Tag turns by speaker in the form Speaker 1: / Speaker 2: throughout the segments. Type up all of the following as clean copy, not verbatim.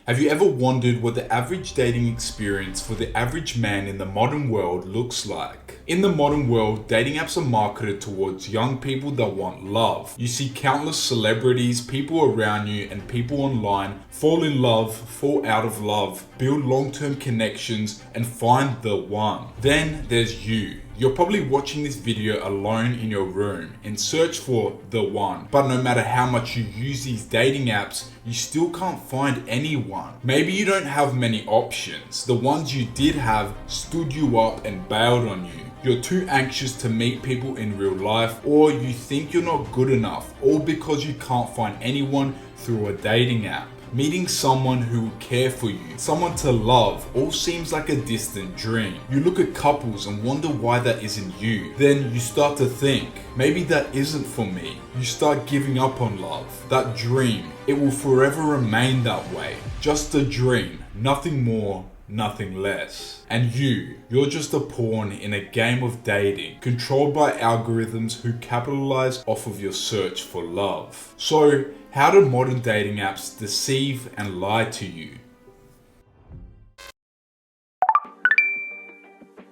Speaker 1: Have you ever wondered what the average dating experience for the average man in the modern world looks like? In the modern world, dating apps are marketed towards young people that want love. You see countless celebrities, people around you, and people online fall in love, fall out of love, build long-term connections, and find the one. Then there's you. You're probably watching this video alone in your room in search for the one. But no matter how much you use these dating apps, you still can't find anyone. Maybe you don't have many options. The ones you did have stood you up and bailed on you. You're too anxious to meet people in real life, or you think you're not good enough, all because you can't find anyone through a dating app. Meeting someone who will care for you, someone to love, all seems like a distant dream. You look at couples and wonder why that isn't you. Then you start to think, maybe that isn't for me. You start giving up on love, that dream. It will forever remain that way. Just a dream, nothing more, nothing less. And you're just a pawn in a game of dating, controlled by algorithms who capitalize off of your search for love. So, how do modern dating apps deceive and lie to you?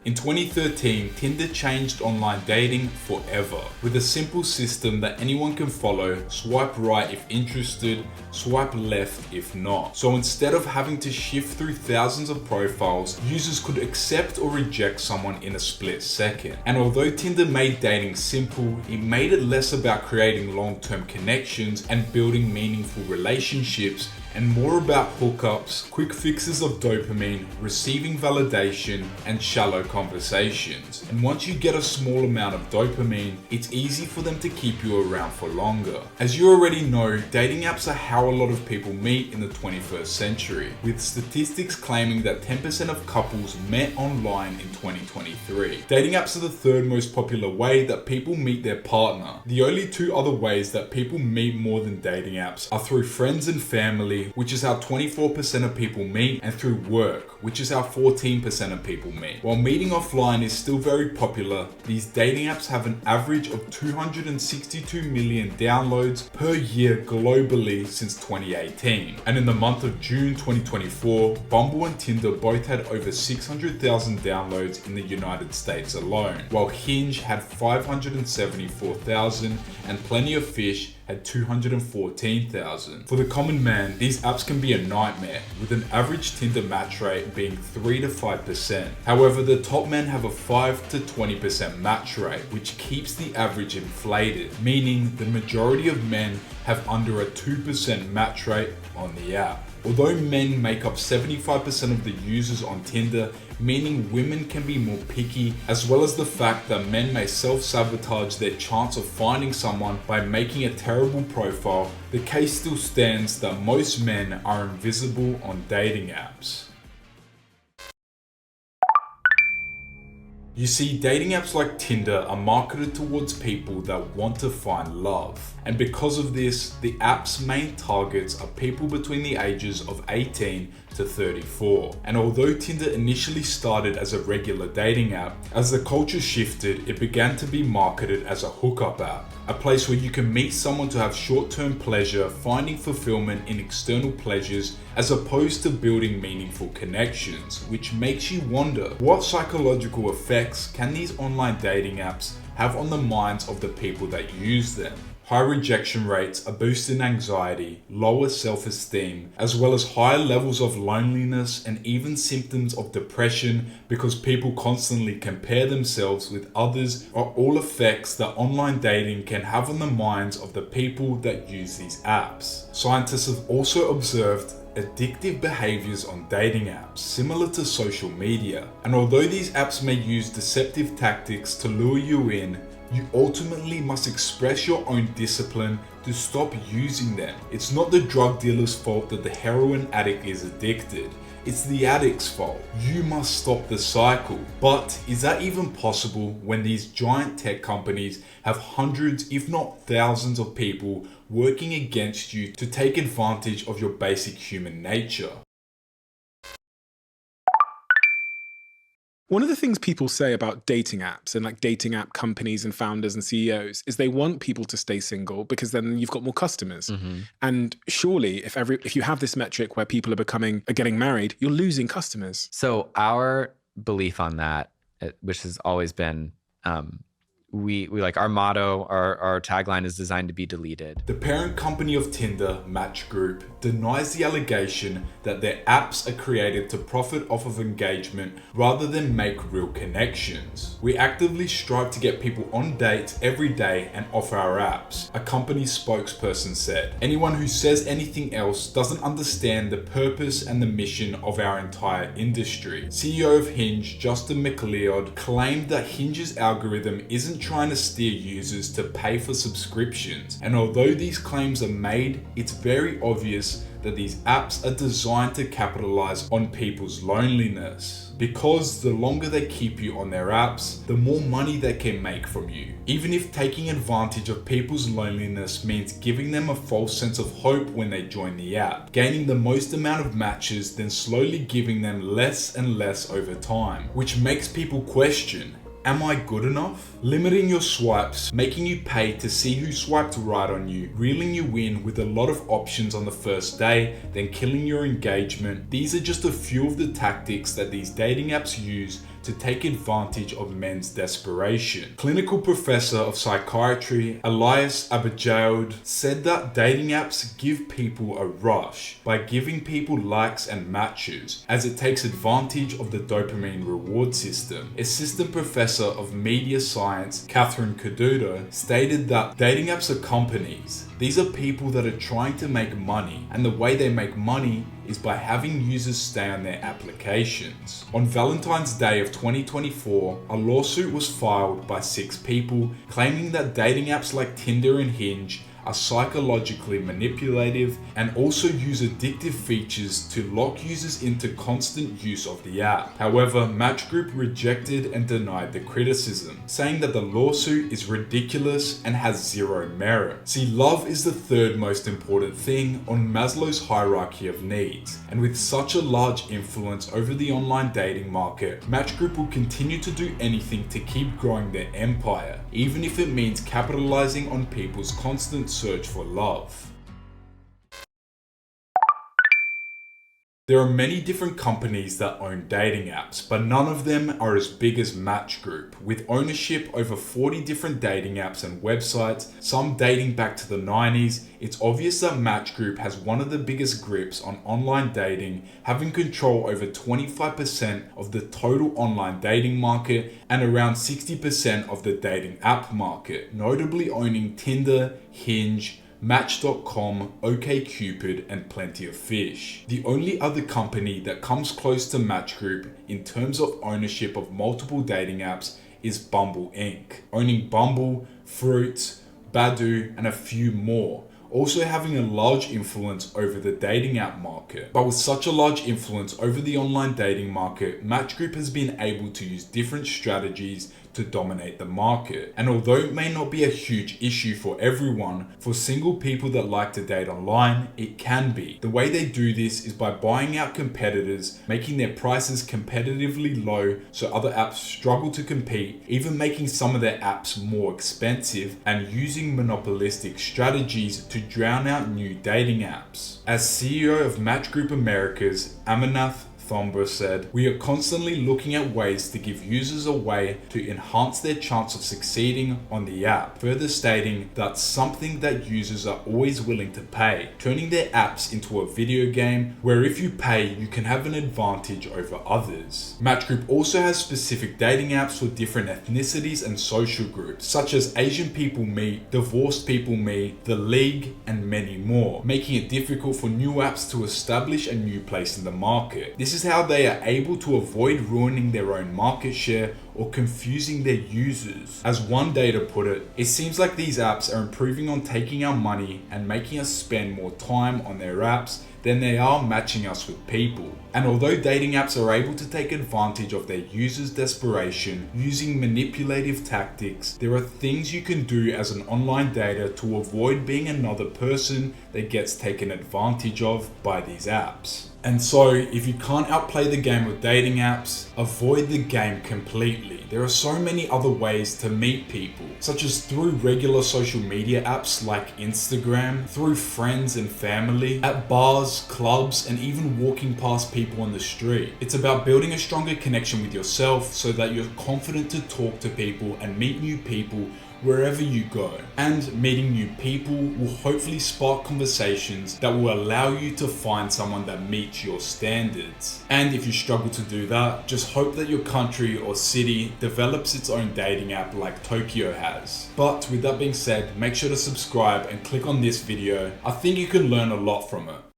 Speaker 1: In 2013, Tinder changed online dating forever with a simple system that anyone can follow, swipe right if interested, swipe left if not. So instead of having to shift through thousands of profiles, users could accept or reject someone in a split second. And although Tinder made dating simple, it made it less about creating long-term connections and building meaningful relationships, and more about hookups, quick fixes of dopamine, receiving validation, and shallow conversations. And once you get a small amount of dopamine, it's easy for them to keep you around for longer. As you already know, dating apps are how a lot of people meet in the 21st century, with statistics claiming that 10% of couples met online in 2023. Dating apps are the third most popular way that people meet their partner. The only two other ways that people meet more than dating apps are through friends and family, which is how 24% of people meet, and through work, which is how 14% of people meet. While meeting offline is still very popular, these dating apps have an average of 262 million downloads per year globally since 2018. And in the month of June 2024, Bumble and Tinder both had over 600,000 downloads in the United States alone, while Hinge had 574,000 and Plenty of Fish had 214,000. For the common man, these apps can be a nightmare, with an average Tinder match rate being 3 to 5%. However, the top men have a 5 to 20% match rate, which keeps the average inflated, meaning the majority of men have under a 2% match rate on the app. Although men make up 75% of the users on Tinder, meaning women can be more picky, as well as the fact that men may self-sabotage their chance of finding someone by making a terrible profile, the case still stands that most men are invisible on dating apps. You see, dating apps like Tinder are marketed towards people that want to find love. And because of this, the app's main targets are people between the ages of 18 to 34. And although Tinder initially started as a regular dating app, as the culture shifted, it began to be marketed as a hookup app. A place where you can meet someone to have short-term pleasure, finding fulfillment in external pleasures, as opposed to building meaningful connections, which makes you wonder, what psychological effects can these online dating apps have on the minds of the people that use them? High rejection rates, a boost in anxiety, lower self-esteem, as well as higher levels of loneliness and even symptoms of depression because people constantly compare themselves with others are all effects that online dating can have on the minds of the people that use these apps. Scientists have also observed addictive behaviors on dating apps, similar to social media. And although these apps may use deceptive tactics to lure you in, you ultimately must express your own discipline to stop using them. It's not the drug dealer's fault that the heroin addict is addicted. It's the addict's fault. You must stop the cycle. But is that even possible when these giant tech companies have hundreds, if not thousands of people working against you to take advantage of your basic human nature?
Speaker 2: One of the things people say about dating apps and like dating app companies and founders and CEOs is they want people to stay single because then you've got more customers. And surely if you have this metric where people are getting married, you're losing customers.
Speaker 3: So our belief on that, which has always been, we like our motto, our tagline is designed to be deleted.
Speaker 1: The parent company of Tinder, Match Group, denies the allegation that their apps are created to profit off of engagement rather than make real connections. We actively strive to get people on dates every day and off our apps, a company spokesperson said. Anyone who says anything else doesn't understand the purpose and the mission of our entire industry. CEO of Hinge, Justin McLeod, claimed that Hinge's algorithm isn't trying to steer users to pay for subscriptions, and although these claims are made, it's very obvious that these apps are designed to capitalize on people's loneliness. Because the longer they keep you on their apps, the more money they can make from you. Even if taking advantage of people's loneliness means giving them a false sense of hope when they join the app, gaining the most amount of matches, then slowly giving them less and less over time, which makes people question, am I good enough? Limiting your swipes, making you pay to see who swiped right on you, reeling you in with a lot of options on the first day, then killing your engagement. These are just a few of the tactics that these dating apps use to take advantage of men's desperation. Clinical professor of psychiatry Elias Abijaud said that dating apps give people a rush by giving people likes and matches, as it takes advantage of the dopamine reward system. Assistant professor of media science Catherine Caduto stated that dating apps are companies. These are people that are trying to make money, and the way they make money is by having users stay on their applications. On Valentine's Day of 2024, a lawsuit was filed by 6 people claiming that dating apps like Tinder and Hinge are psychologically manipulative and also use addictive features to lock users into constant use of the app. However, Match Group rejected and denied the criticism, saying that the lawsuit is ridiculous and has zero merit. See, love is the third most important thing on Maslow's hierarchy of needs, and with such a large influence over the online dating market, Match Group will continue to do anything to keep growing their empire, even if it means capitalizing on people's constant search for love. There are many different companies that own dating apps, but none of them are as big as Match Group, with ownership over 40 different dating apps and websites, some dating back to the 90s. It's obvious that Match Group has one of the biggest grips on online dating, having control over 25% of the total online dating market and around 60% of the dating app market, notably owning Tinder, Hinge, Match.com, OkCupid, and Plenty of Fish. The only other company that comes close to Match Group in terms of ownership of multiple dating apps is Bumble Inc., owning Bumble, Fruits, Badoo, and a few more, also having a large influence over the dating app market. But with such a large influence over the online dating market, Match Group has been able to use different strategies to dominate the market. And although it may not be a huge issue for everyone, for single people that like to date online, it can be. The way they do this is by buying out competitors, making their prices competitively low so other apps struggle to compete, even making some of their apps more expensive, and using monopolistic strategies to drown out new dating apps. As CEO of Match Group Americas, Amarnath Thomber said, "We are constantly looking at ways to give users a way to enhance their chance of succeeding on the app," further stating that's something that users are always willing to pay, turning their apps into a video game where if you pay, you can have an advantage over others. Match Group also has specific dating apps for different ethnicities and social groups, such as Asian People Meet, Divorced People Meet, The League, and many more, making it difficult for new apps to establish a new place in the market. This is how they are able to avoid ruining their own market share or confusing their users. As one data put it seems like these apps are improving on taking our money and making us spend more time on their apps than they are matching us with people. And although dating apps are able to take advantage of their users' desperation using manipulative tactics, there are things you can do as an online dater to avoid being another person that gets taken advantage of by these apps. And so, if you can't outplay the game with dating apps, avoid the game completely. There are so many other ways to meet people, such as through regular social media apps like Instagram, through friends and family, at bars, clubs, and even walking past people on the street. It's about building a stronger connection with yourself so that you're confident to talk to people and meet new people wherever you go. And meeting new people will hopefully spark conversations that will allow you to find someone that meets your standards. And if you struggle to do that, just hope that your country or city develops its own dating app like Tokyo has. But with that being said, make sure to subscribe and click on this video. I think you can learn a lot from it.